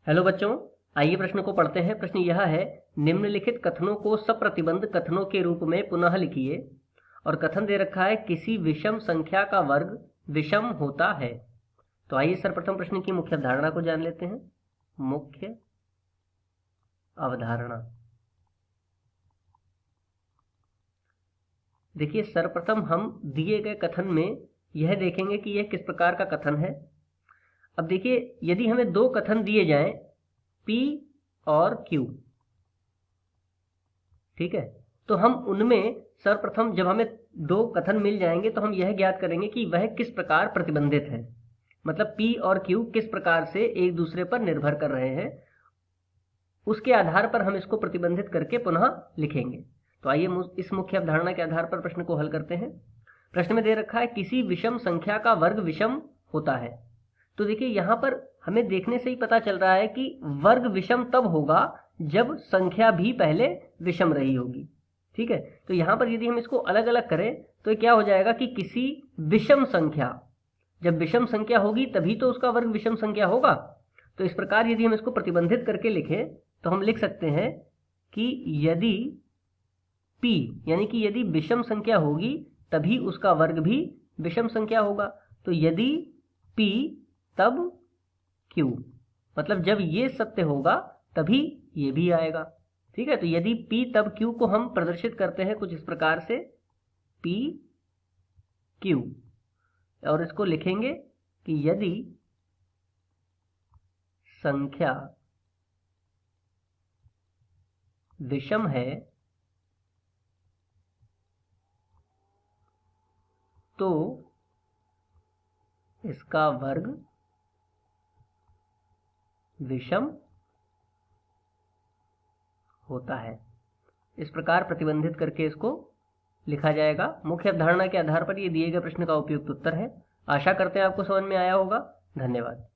Hello बच्चों, आइए प्रश्न को पढ़ते हैं। प्रश्न यह है, निम्नलिखित कथनों को सप्रतिबंध कथनों के रूप में पुनः लिखिए। और कथन दे रखा है, किसी विषम संख्या का वर्ग विषम होता है। तो आइए सर्वप्रथम प्रश्न की मुख्य अवधारणा को जान लेते हैं। मुख्य अवधारणा देखिए, सर्वप्रथम हम दिए गए कथन में यह देखेंगे कि यह किस प्रकार का कथन है। अब देखिए, यदि हमें दो कथन दिए जाएं P और Q, ठीक है, तो हम उनमें सर्वप्रथम जब हमें दो कथन मिल जाएंगे तो हम यह ज्ञात करेंगे कि वह किस प्रकार प्रतिबंधित है। मतलब P और Q किस प्रकार से एक दूसरे पर निर्भर कर रहे हैं, उसके आधार पर हम इसको प्रतिबंधित करके पुनः लिखेंगे। तो आइए इस मुख्य अवधारणा के आधार पर प्रश्न को हल करते हैं। प्रश्न में दे रखा है, किसी विषम संख्या का वर्ग विषम होता है। तो देखिए, यहां पर हमें देखने से ही पता चल रहा है कि वर्ग विषम तब होगा जब संख्या भी पहले विषम रही होगी। ठीक है, तो यहां पर यदि हम इसको अलग अलग करें तो क्या हो जाएगा कि किसी विषम संख्या, जब विषम संख्या होगी तभी तो उसका वर्ग विषम संख्या होगा। तो इस प्रकार यदि हम इसको प्रतिबंधित करके लिखें तो हम लिख सकते हैं कि यदि P यानी कि यदि विषम संख्या होगी तभी उसका वर्ग भी विषम संख्या होगा। तो यदि P तब Q, मतलब जब ये सत्य होगा तभी ये भी आएगा। ठीक है, तो यदि P तब Q को हम प्रदर्शित करते हैं कुछ इस प्रकार से, P Q, और इसको लिखेंगे कि यदि संख्या विषम है तो इसका वर्ग विषम होता है। इस प्रकार प्रतिबंधित करके इसको लिखा जाएगा। मुख्य अवधारणा के आधार पर ये दिए गए प्रश्न का उपयुक्त उत्तर है। आशा करते हैं आपको समझ में आया होगा। धन्यवाद।